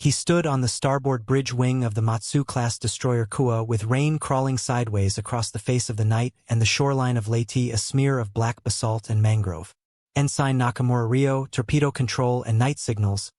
He stood on the starboard bridge wing of the Matsu-class destroyer Kuwa with rain crawling sideways across the face of the night and the shoreline of Leyte a smear of black basalt and mangrove. Ensign Nakamura Ryo, torpedo control and night signals,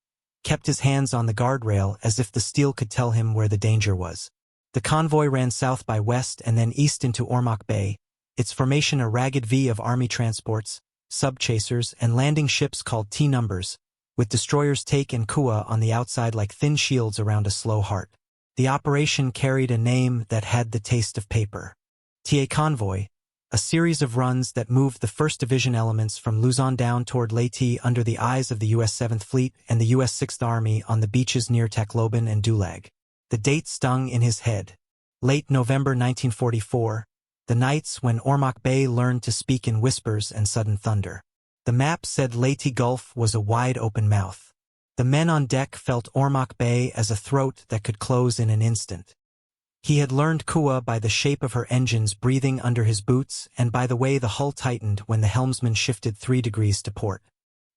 kept his hands on the guardrail as if the steel could tell him where the danger was. The convoy ran south by west and then east into Ormoc Bay, its formation a ragged V of army transports, sub-chasers, and landing ships called T-numbers, with destroyers Take and Kuwa on the outside like thin shields around a slow heart. The operation carried a name that had the taste of paper. TA Convoy, a series of runs that moved the 1st Division elements from Luzon down toward Leyte under the eyes of the U.S. 7th Fleet and the U.S. 6th Army on the beaches near Tacloban and Dulag. The date stung in his head. Late November 1944, the nights when Ormoc Bay learned to speak in whispers and sudden thunder. The map said Leyte Gulf was a wide-open mouth. The men on deck felt Ormoc Bay as a throat that could close in an instant. He had learned Kuwa by the shape of her engines breathing under his boots and by the way the hull tightened when the helmsman shifted 3 degrees to port.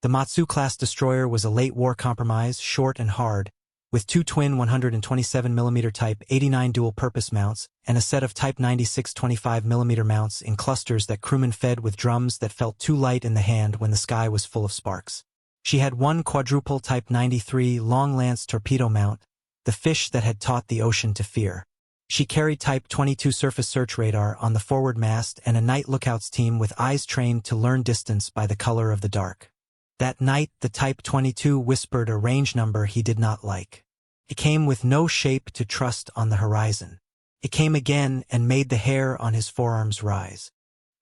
The Matsu-class destroyer was a late war compromise, short and hard, with 2 twin 127mm Type 89 dual-purpose mounts and a set of Type 96 25mm mounts in clusters that crewmen fed with drums that felt too light in the hand when the sky was full of sparks. She had 1 quadruple Type 93 long-lance torpedo mount, the fish that had taught the ocean to fear. She carried Type 22 surface search radar on the forward mast and a night lookouts team with eyes trained to learn distance by the color of the dark. That night, the Type 22 whispered a range number he did not like. It came with no shape to trust on the horizon. It came again and made the hair on his forearms rise.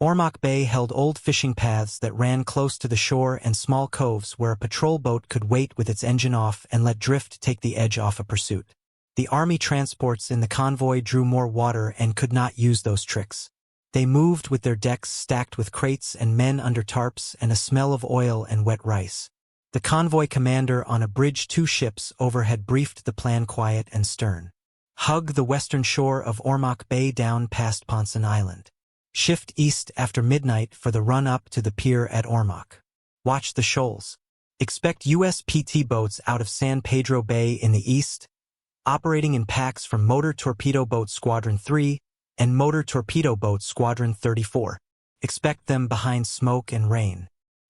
Ormoc Bay held old fishing paths that ran close to the shore and small coves where a patrol boat could wait with its engine off and let drift take the edge off a pursuit. The army transports in the convoy drew more water and could not use those tricks. They moved with their decks stacked with crates and men under tarps and a smell of oil and wet rice. The convoy commander on a bridge 2 ships over had briefed the plan quiet and stern. Hug the western shore of Ormoc Bay down past Ponson Island. Shift east after midnight for the run-up to the pier at Ormoc. Watch the shoals. Expect U.S. PT boats out of San Pedro Bay in the east, operating in packs from Motor Torpedo Boat Squadron 3 and Motor Torpedo Boat Squadron 34. Expect them behind smoke and rain.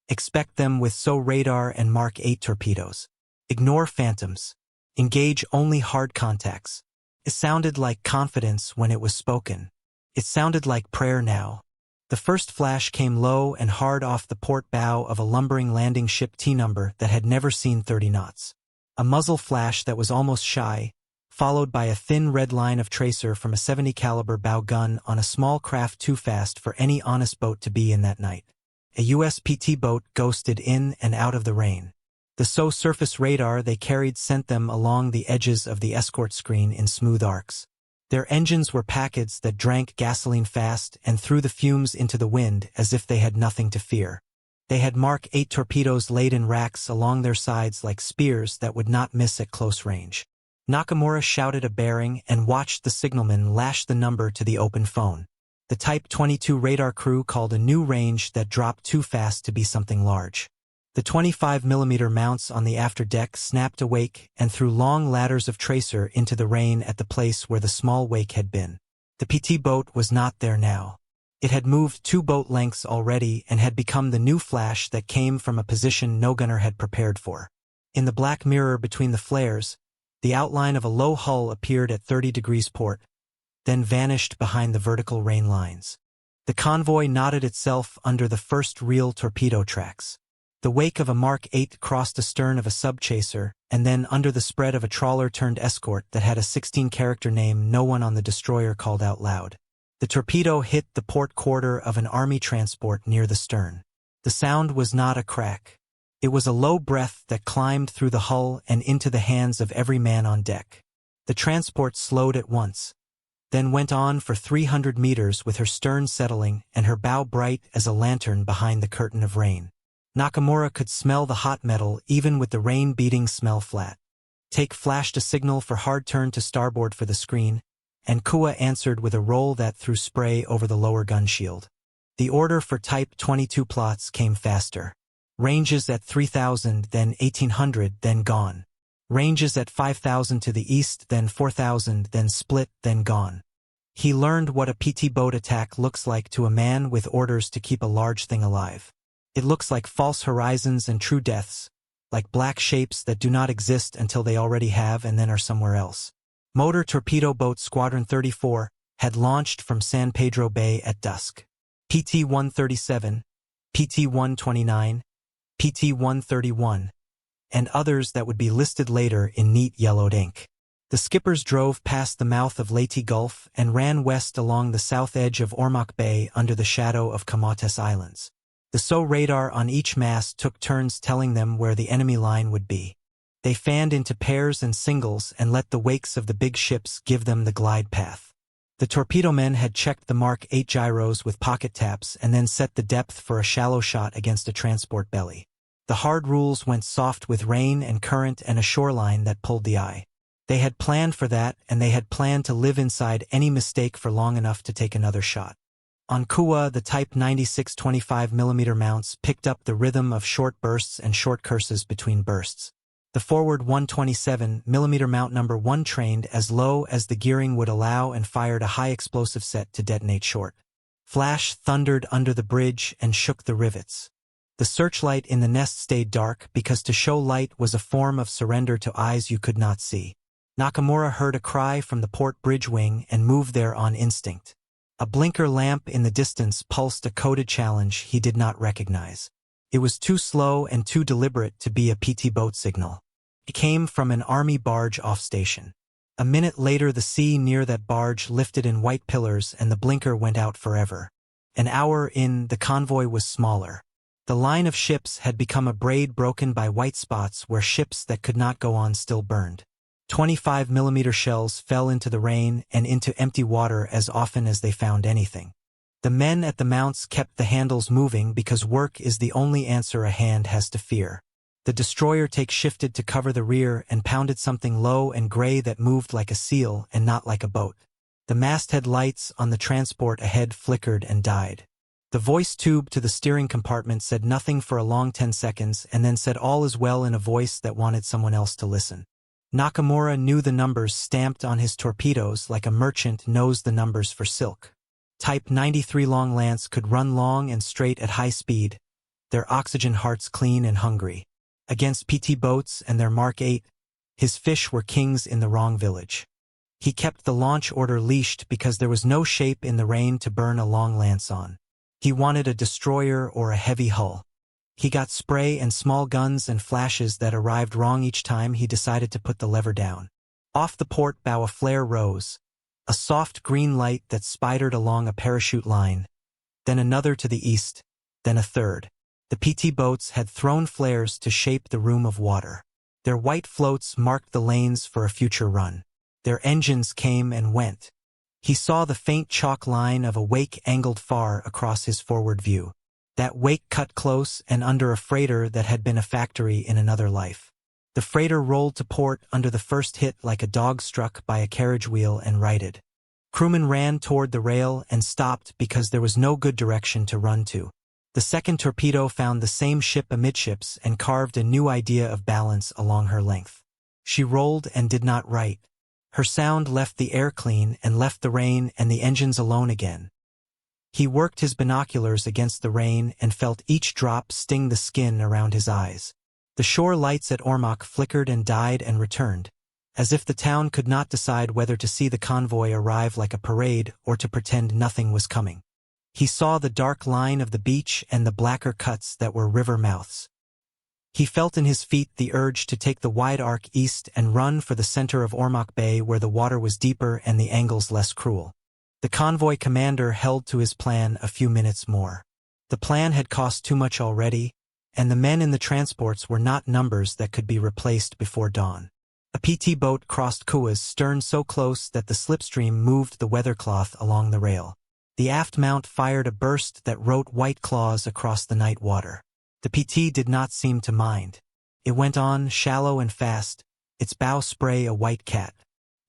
Expect them with SO radar and Mark 8 torpedoes. Ignore phantoms. Engage only hard contacts. It sounded like confidence when it was spoken. It sounded like prayer now. The first flash came low and hard off the port bow of a lumbering landing ship T-number that had never seen 30 knots. A muzzle flash that was almost shy, followed by a thin red line of tracer from a 70 caliber bow gun on a small craft too fast for any honest boat to be in that night. A U.S. PT boat ghosted in and out of the rain. The SO surface radar they carried sent them along the edges of the escort screen in smooth arcs. Their engines were packets that drank gasoline fast and threw the fumes into the wind as if they had nothing to fear. They had Mark 8 torpedoes laid in racks along their sides like spears that would not miss at close range. Nakamura shouted a bearing and watched the signalman lash the number to the open phone. The Type 22 radar crew called a new range that dropped too fast to be something large. The 25mm mounts on the afterdeck snapped awake and threw long ladders of tracer into the rain at the place where the small wake had been. The PT boat was not there now. It had moved 2 boat lengths already and had become the new flash that came from a position no gunner had prepared for. In the black mirror between the flares, the outline of a low hull appeared at 30 degrees port, then vanished behind the vertical rain lines. The convoy knotted itself under the first real torpedo tracks. The wake of a Mark 8 crossed astern of a sub-chaser, and then under the spread of a trawler-turned-escort that had a 16-character name no one on the destroyer called out loud. The torpedo hit the port quarter of an army transport near the stern. The sound was not a crack. It was a low breath that climbed through the hull and into the hands of every man on deck. The transport slowed at once, then went on for 300 meters with her stern settling and her bow bright as a lantern behind the curtain of rain. Nakamura could smell the hot metal even with the rain beating smell flat. Take flashed a signal for hard turn to starboard for the screen, and Kuwa answered with a roll that threw spray over the lower gun shield. The order for Type 22 plots came faster. Ranges at 3,000, then 1,800, then gone. Ranges at 5,000 to the east, then 4,000, then split, then gone. He learned what a PT boat attack looks like to a man with orders to keep a large thing alive. It looks like false horizons and true deaths, like black shapes that do not exist until they already have and then are somewhere else. Motor Torpedo Boat Squadron 34 had launched from San Pedro Bay at dusk. PT-137, PT-129, PT-131, and others that would be listed later in neat yellowed ink. The skippers drove past the mouth of Leyte Gulf and ran west along the south edge of Ormoc Bay under the shadow of Camotes Islands. The SO radar on each mast took turns telling them where the enemy line would be. They fanned into pairs and singles and let the wakes of the big ships give them the glide path. The torpedo men had checked the Mark 8 gyros with pocket taps and then set the depth for a shallow shot against a transport belly. The hard rules went soft with rain and current and a shoreline that pulled the eye. They had planned for that, and they had planned to live inside any mistake for long enough to take another shot. On Kuwa, the Type 96 25mm mounts picked up the rhythm of short bursts and short curses between bursts. The forward 127mm mount number 1 trained as low as the gearing would allow and fired a high explosive set to detonate short. Flash thundered under the bridge and shook the rivets. The searchlight in the nest stayed dark because to show light was a form of surrender to eyes you could not see. Nakamura heard a cry from the port bridge wing and moved there on instinct. A blinker lamp in the distance pulsed a coded challenge he did not recognize. It was too slow and too deliberate to be a PT boat signal. It came from an army barge off station. A minute later the sea near that barge lifted in white pillars and the blinker went out forever. An hour in, the convoy was smaller. The line of ships had become a braid broken by white spots where ships that could not go on still burned. 25mm shells fell into the rain and into empty water as often as they found anything. The men at the mounts kept the handles moving because work is the only answer a hand has to fear. The destroyer take shifted to cover the rear and pounded something low and gray that moved like a seal and not like a boat. The masthead lights on the transport ahead flickered and died. The voice tube to the steering compartment said nothing for a long 10 seconds and then said all is well in a voice that wanted someone else to listen. Nakamura knew the numbers stamped on his torpedoes like a merchant knows the numbers for silk. Type 93 Long Lance could run long and straight at high speed, their oxygen hearts clean and hungry. Against PT boats and their Mark 8, his fish were kings in the wrong village. He kept the launch order leashed because there was no shape in the rain to burn a long lance on. He wanted a destroyer or a heavy hull. He got spray and small guns and flashes that arrived wrong each time he decided to put the lever down. Off the port bow a flare rose, a soft green light that spidered along a parachute line, then another to the east, then a third. The PT boats had thrown flares to shape the room of water. Their white floats marked the lanes for a future run. Their engines came and went. He saw the faint chalk line of a wake angled far across his forward view. That wake cut close and under a freighter that had been a factory in another life. The freighter rolled to port under the first hit like a dog struck by a carriage wheel and righted. Crewmen ran toward the rail and stopped because there was no good direction to run to. The second torpedo found the same ship amidships and carved a new idea of balance along her length. She rolled and did not right. Her sound left the air clean and left the rain and the engines alone again. He worked his binoculars against the rain and felt each drop sting the skin around his eyes. The shore lights at Ormoc flickered and died and returned, as if the town could not decide whether to see the convoy arrive like a parade or to pretend nothing was coming. He saw the dark line of the beach and the blacker cuts that were river mouths. He felt in his feet the urge to take the wide arc east and run for the center of Ormoc Bay where the water was deeper and the angles less cruel. The convoy commander held to his plan a few minutes more. The plan had cost too much already, and the men in the transports were not numbers that could be replaced before dawn. A PT boat crossed Kuwa's stern so close that the slipstream moved the weathercloth along the rail. The aft mount fired a burst that wrote white claws across the night water. The PT did not seem to mind. It went on, shallow and fast, its bow spray a white cat.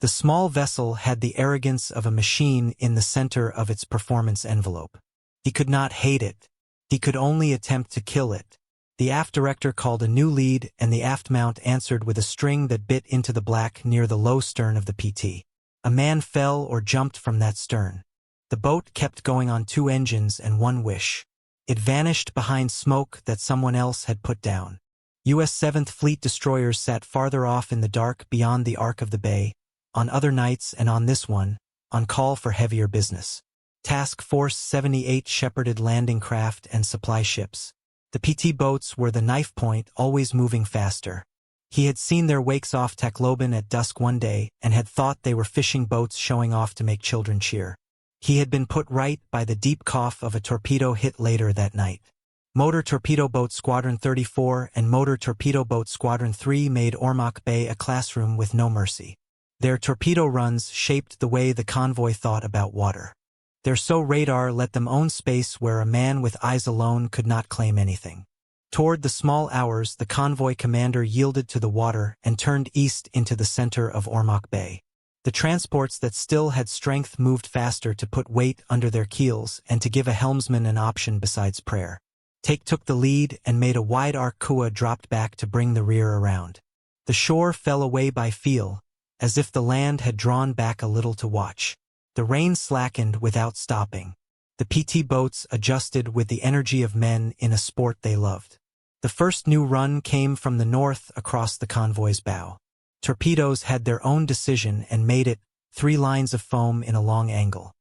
The small vessel had the arrogance of a machine in the center of its performance envelope. He could not hate it. He could only attempt to kill it. The aft director called a new lead, and the aft mount answered with a string that bit into the black near the low stern of the PT. A man fell or jumped from that stern. The boat kept going on 2 engines and 1 wish. It vanished behind smoke that someone else had put down. U.S. 7th Fleet destroyers sat farther off in the dark beyond the arc of the bay, on other nights and on this one, on call for heavier business. Task Force 78 shepherded landing craft and supply ships. The PT boats were the knife point, always moving faster. He had seen their wakes off Tacloban at dusk one day and had thought they were fishing boats showing off to make children cheer. He had been put right by the deep cough of a torpedo hit later that night. Motor Torpedo Boat Squadron 34 and Motor Torpedo Boat Squadron 3 made Ormoc Bay a classroom with no mercy. Their torpedo runs shaped the way the convoy thought about water. Their radar let them own space where a man with eyes alone could not claim anything. Toward the small hours, the convoy commander yielded to the water and turned east into the center of Ormoc Bay. The transports that still had strength moved faster to put weight under their keels and to give a helmsman an option besides prayer. Take took the lead and made a wide arc. Kuwa dropped back to bring the rear around. The shore fell away by feel, as if the land had drawn back a little to watch. The rain slackened without stopping. The PT boats adjusted with the energy of men in a sport they loved. The first new run came from the north across the convoy's bow. Torpedoes had their own decision and made it, 3 lines of foam in a long angle.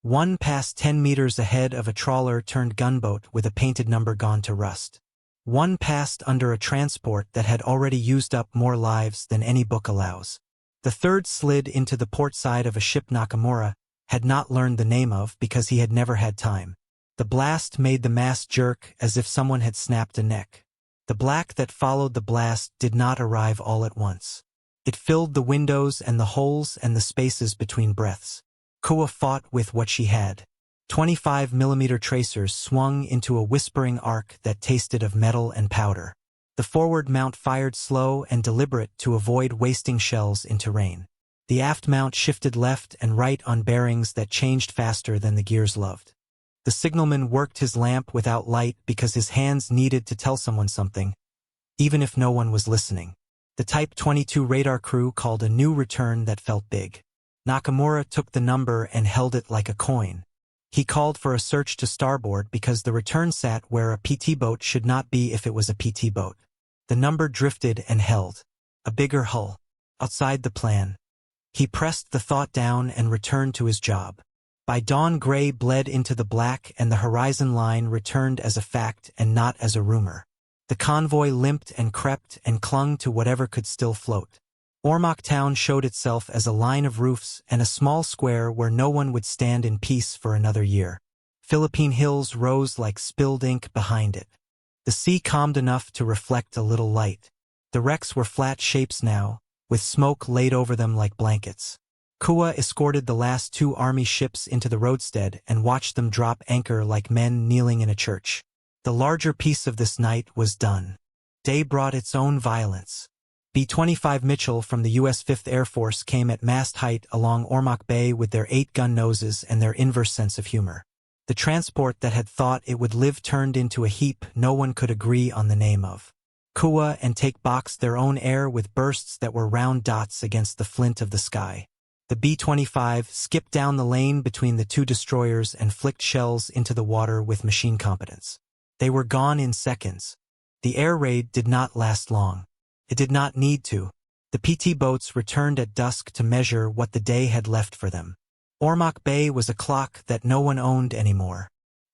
One passed 10 meters ahead of a trawler-turned gunboat with a painted number gone to rust. One passed under a transport that had already used up more lives than any book allows. The third slid into the port side of a ship Nakamura had not learned the name of because he had never had time. The blast made the mast jerk as if someone had snapped a neck. The black that followed the blast did not arrive all at once. It filled the windows and the holes and the spaces between breaths. Kuwa fought with what she had. 25mm tracers swung into a whispering arc that tasted of metal and powder. The forward mount fired slow and deliberate to avoid wasting shells into rain. The aft mount shifted left and right on bearings that changed faster than the gears loved. The signalman worked his lamp without light because his hands needed to tell someone something, even if no one was listening. The Type 22 radar crew called a new return that felt big. Nakamura took the number and held it like a coin. He called for a search to starboard because the return sat where a PT boat should not be if it was a PT boat. The number drifted and held. A bigger hull. Outside the plan. He pressed the thought down and returned to his job. By dawn, gray bled into the black and the horizon line returned as a fact and not as a rumor. The convoy limped and crept and clung to whatever could still float. Ormoc town showed itself as a line of roofs and a small square where no one would stand in peace for another year. Philippine hills rose like spilled ink behind it. The sea calmed enough to reflect a little light. The wrecks were flat shapes now, with smoke laid over them like blankets. Kuwa escorted the last 2 army ships into the roadstead and watched them drop anchor like men kneeling in a church. The larger piece of this night was done. Day brought its own violence. B-25 Mitchell from the U.S. 5th Air Force came at mast height along Ormoc Bay with their 8-gun noses and their inverse sense of humor. The transport that had thought it would live turned into a heap no one could agree on the name of. Kuwa and Take boxed their own air with bursts that were round dots against the flint of the sky. The B-25 skipped down the lane between the 2 destroyers and flicked shells into the water with machine competence. They were gone in seconds. The air raid did not last long. It did not need to. The PT boats returned at dusk to measure what the day had left for them. Ormoc Bay was a clock that no one owned anymore.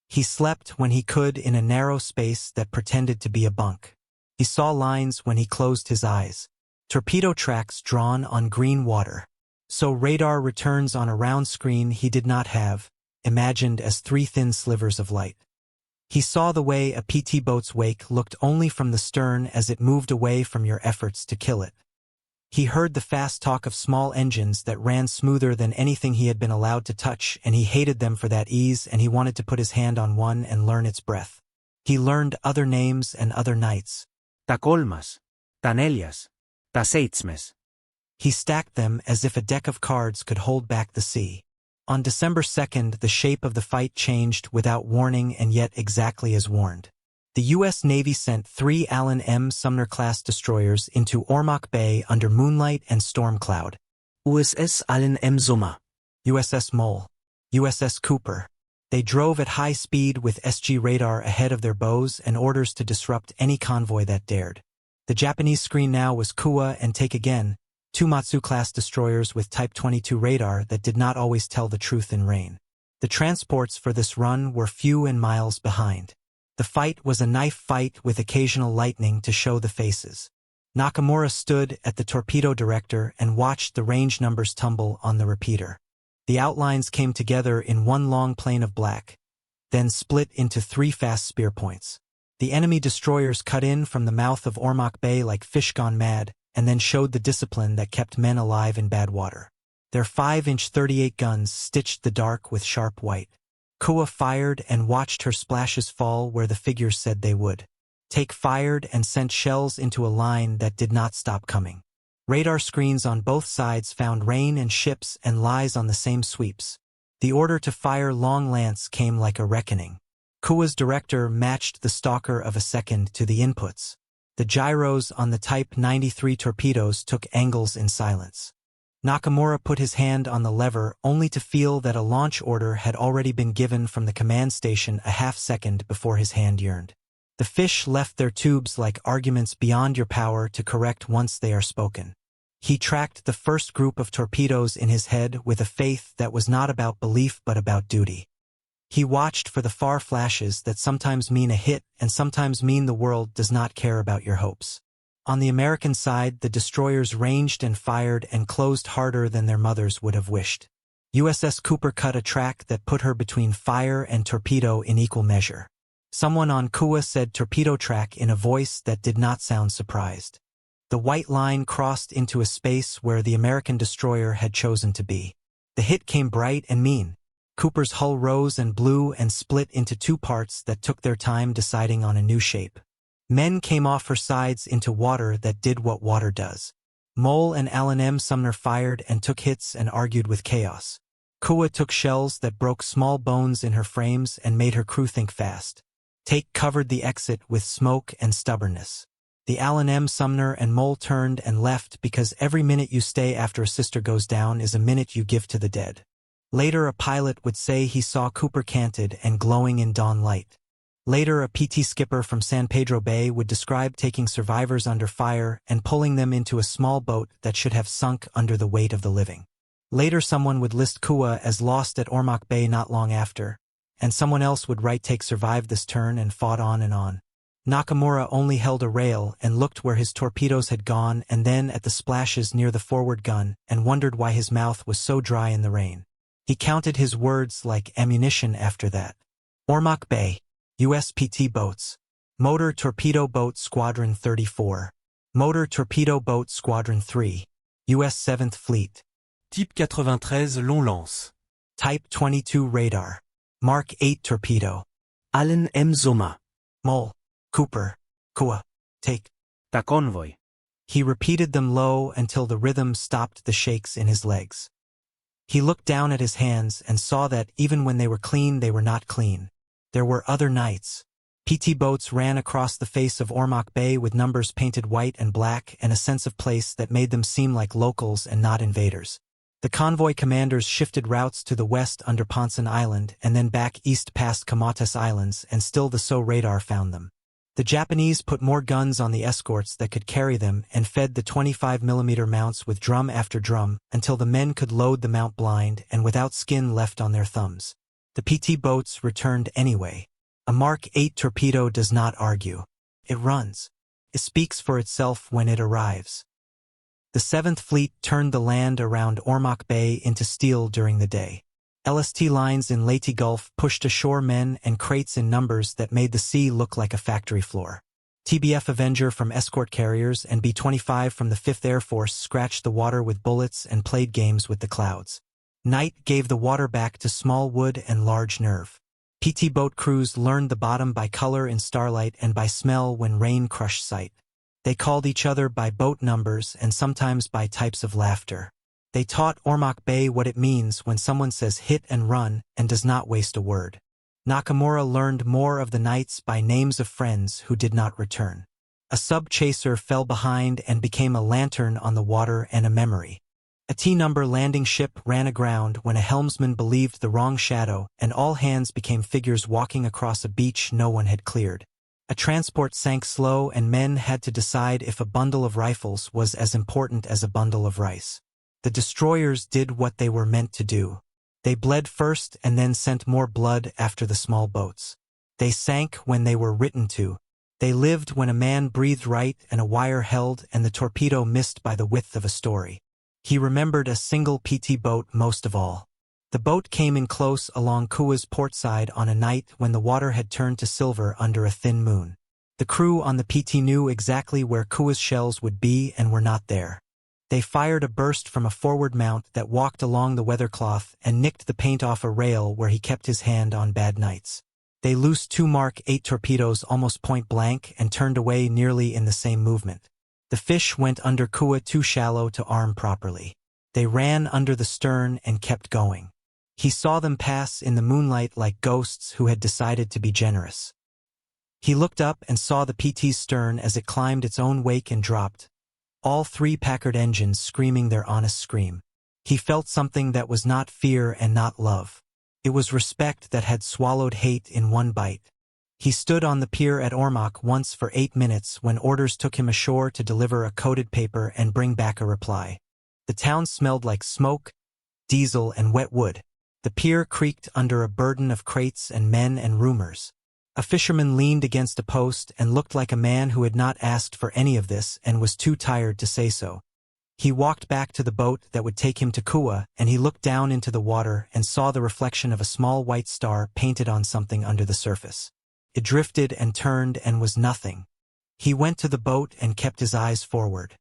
He slept when he could in a narrow space that pretended to be a bunk. He saw lines when he closed his eyes. Torpedo tracks drawn on green water. So radar returns on a round screen he did not have, imagined as 3 thin slivers of light. He saw the way a PT boat's wake looked only from the stern as it moved away from your efforts to kill it. He heard the fast talk of small engines that ran smoother than anything he had been allowed to touch, and he hated them for that ease, and he wanted to put his hand on one and learn its breath. He learned other names and other nights. Tacolmas, Tanelias, Taseitzmes. He stacked them as if a deck of cards could hold back the sea. On December 2nd, the shape of the fight changed without warning and yet exactly as warned. The U.S. Navy sent 3 Allen M. Sumner-class destroyers into Ormoc Bay under moonlight and storm cloud. USS Allen M. Zuma. USS Mole. USS Cooper. They drove at high speed with SG radar ahead of their bows and orders to disrupt any convoy that dared. The Japanese screen now was Kuwa and Take Again, 2 Matsu-class destroyers with Type 22 radar that did not always tell the truth in rain. The transports for this run were few and miles behind. The fight was a knife fight with occasional lightning to show the faces. Nakamura stood at the torpedo director and watched the range numbers tumble on the repeater. The outlines came together in one long plane of black, then split into 3 fast spear points. The enemy destroyers cut in from the mouth of Ormoc Bay like fish gone mad, and then showed the discipline that kept men alive in bad water. Their 5-inch 38 guns stitched the dark with sharp white. Kuwa fired and watched her splashes fall where the figures said they would. Take fired and sent shells into a line that did not stop coming. Radar screens on both sides found rain and ships and lies on the same sweeps. The order to fire long lance came like a reckoning. Kuwa's director matched the stalker of a second to the inputs. The gyros on the Type 93 torpedoes took angles in silence. Nakamura put his hand on the lever only to feel that a launch order had already been given from the command station a half-second before his hand yearned. The fish left their tubes like arguments beyond your power to correct once they are spoken. He tracked the first group of torpedoes in his head with a faith that was not about belief but about duty. He watched for the far flashes that sometimes mean a hit and sometimes mean the world does not care about your hopes. On the American side, the destroyers ranged and fired and closed harder than their mothers would have wished. USS Cooper cut a track that put her between fire and torpedo in equal measure. Someone on Kuwa said torpedo track in a voice that did not sound surprised. The white line crossed into a space where the American destroyer had chosen to be. The hit came bright and mean. Cooper's hull rose and blew and split into 2 parts that took their time deciding on a new shape. Men came off her sides into water that did what water does. Mole and Allen M. Sumner fired and took hits and argued with chaos. Kuwa took shells that broke small bones in her frames and made her crew think fast. Take covered the exit with smoke and stubbornness. The Allen M. Sumner and Mole turned and left because every minute you stay after a sister goes down is a minute you give to the dead. Later a pilot would say he saw Cooper canted and glowing in dawn light. Later, a PT skipper from San Pedro Bay would describe taking survivors under fire and pulling them into a small boat that should have sunk under the weight of the living. Later, someone would list Kuwa as lost at Ormoc Bay not long after, and someone else would write Take survived this turn and fought on and on. Nakamura only held a rail and looked where his torpedoes had gone and then at the splashes near the forward gun and wondered why his mouth was so dry in the rain. He counted his words like ammunition after that. Ormoc Bay. USPT boats. Motor Torpedo Boat Squadron 34. Motor Torpedo Boat Squadron 3. U.S. 7th Fleet. Type 93 long lance. Type 22 radar. Mark 8 torpedo. Allen M. Zuma. Mole. Cooper. Kuwa. Take. Ta convoy. He repeated them low until the rhythm stopped the shakes in his legs. He looked down at his hands and saw that even when they were clean, they were not clean. There were other nights. PT boats ran across the face of Ormoc Bay with numbers painted white and black and a sense of place that made them seem like locals and not invaders. The convoy commanders shifted routes to the west under Ponson Island and then back east past Camotes Islands, and still the SO radar found them. The Japanese put more guns on the escorts that could carry them and fed the 25mm mounts with drum after drum until the men could load the mount blind and without skin left on their thumbs. The PT boats returned anyway. A Mark 8 torpedo does not argue. It runs. It speaks for itself when it arrives. The 7th Fleet turned the land around Ormoc Bay into steel during the day. LST lines in Leyte Gulf pushed ashore men and crates in numbers that made the sea look like a factory floor. TBF Avenger from escort carriers and B-25 from the 5th Air Force scratched the water with bullets and played games with the clouds. Night gave the water back to small wood and large nerve. PT boat crews learned the bottom by color in starlight and by smell when rain crushed sight. They called each other by boat numbers and sometimes by types of laughter. They taught Ormoc Bay what it means when someone says hit and run and does not waste a word. Nakamura learned more of the nights by names of friends who did not return. A sub-chaser fell behind and became a lantern on the water and a memory. A T-number landing ship ran aground when a helmsman believed the wrong shadow, and all hands became figures walking across a beach no one had cleared. A transport sank slow and men had to decide if a bundle of rifles was as important as a bundle of rice. The destroyers did what they were meant to do. They bled first and then sent more blood after the small boats. They sank when they were written to. They lived when a man breathed right and a wire held and the torpedo missed by the width of a story. He remembered a single PT boat most of all. The boat came in close along Kuwa's port side on a night when the water had turned to silver under a thin moon. The crew on the PT knew exactly where Kuwa's shells would be and were not there. They fired a burst from a forward mount that walked along the weathercloth and nicked the paint off a rail where he kept his hand on bad nights. They loosed 2 Mark 8 torpedoes almost point blank and turned away nearly in the same movement. The fish went under Kuwa too shallow to arm properly. They ran under the stern and kept going. He saw them pass in the moonlight like ghosts who had decided to be generous. He looked up and saw the PT's stern as it climbed its own wake and dropped. All 3 Packard engines screaming their honest scream. He felt something that was not fear and not love. It was respect that had swallowed hate in one bite. He stood on the pier at Ormoc once for 8 minutes when orders took him ashore to deliver a coded paper and bring back a reply. The town smelled like smoke, diesel, and wet wood. The pier creaked under a burden of crates and men and rumors. A fisherman leaned against a post and looked like a man who had not asked for any of this and was too tired to say so. He walked back to the boat that would take him to Kuwa, and he looked down into the water and saw the reflection of a small white star painted on something under the surface. It drifted and turned and was nothing. He went to the boat and kept his eyes forward.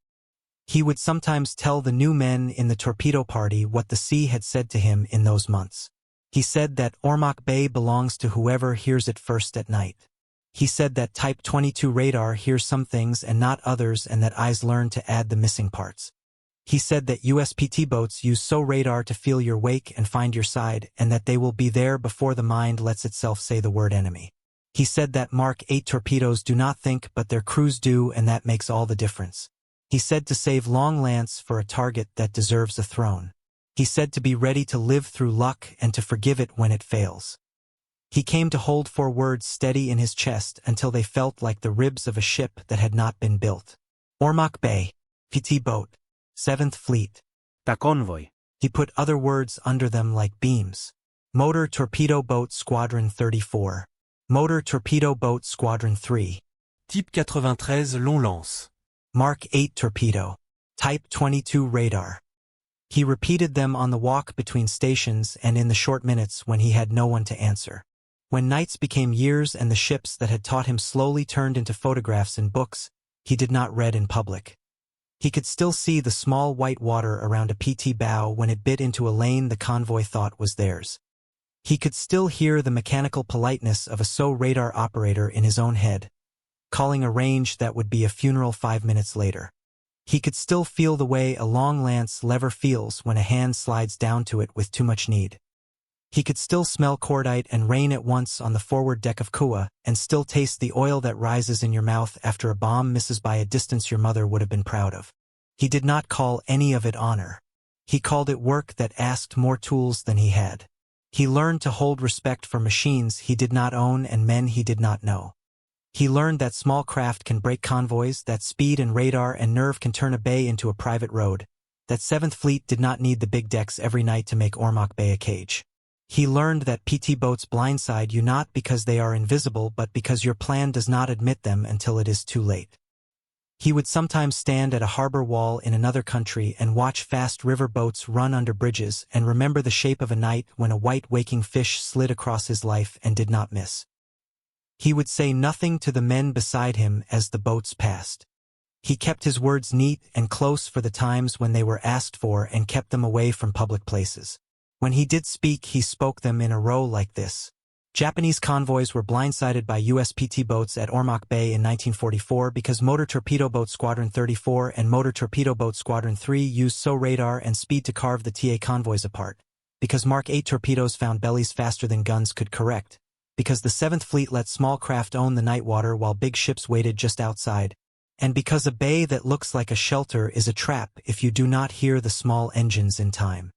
He would sometimes tell the new men in the torpedo party what the sea had said to him in those months. He said that Ormoc Bay belongs to whoever hears it first at night. He said that Type 22 radar hears some things and not others, and that eyes learn to add the missing parts. He said that USPT boats use SO radar to feel your wake and find your side, and that they will be there before the mind lets itself say the word enemy. He said that Mark 8 torpedoes do not think but their crews do, and that makes all the difference. He said to save long lance for a target that deserves a throne. He said to be ready to live through luck and to forgive it when it fails. He came to hold 4 words steady in his chest until they felt like the ribs of a ship that had not been built. Ormoc Bay, PT boat, 7th Fleet. Ta convoy. He put other words under them like beams. Motor Torpedo Boat Squadron 34. Motor Torpedo Boat Squadron 3. Type 93 long lance. Mark 8 torpedo. Type 22 radar. He repeated them on the walk between stations and in the short minutes when he had no one to answer. When nights became years and the ships that had taught him slowly turned into photographs in books he did not read in public. He could still see the small white water around a PT bow when it bit into a lane the convoy thought was theirs. He could still hear the mechanical politeness of a SO radar operator in his own head, calling a range that would be a funeral 5 minutes later. He could still feel the way a long lance lever feels when a hand slides down to it with too much need. He could still smell cordite and rain at once on the forward deck of Kuwa, and still taste the oil that rises in your mouth after a bomb misses by a distance your mother would have been proud of. He did not call any of it honor. He called it work that asked more tools than he had. He learned to hold respect for machines he did not own and men he did not know. He learned that small craft can break convoys, that speed and radar and nerve can turn a bay into a private road, that 7th Fleet did not need the big decks every night to make Ormoc Bay a cage. He learned that PT boats blindside you not because they are invisible but because your plan does not admit them until it is too late. He would sometimes stand at a harbor wall in another country and watch fast river boats run under bridges and remember the shape of a night when a white waking fish slid across his life and did not miss. He would say nothing to the men beside him as the boats passed. He kept his words neat and close for the times when they were asked for and kept them away from public places. When he did speak, he spoke them in a row like this. Japanese convoys were blindsided by USPT boats at Ormoc Bay in 1944 because Motor Torpedo Boat Squadron 34 and Motor Torpedo Boat Squadron 3 used SO radar and speed to carve the TA convoys apart, because Mark 8 torpedoes found bellies faster than guns could correct, because the 7th Fleet let small craft own the night water while big ships waited just outside, and because a bay that looks like a shelter is a trap if you do not hear the small engines in time.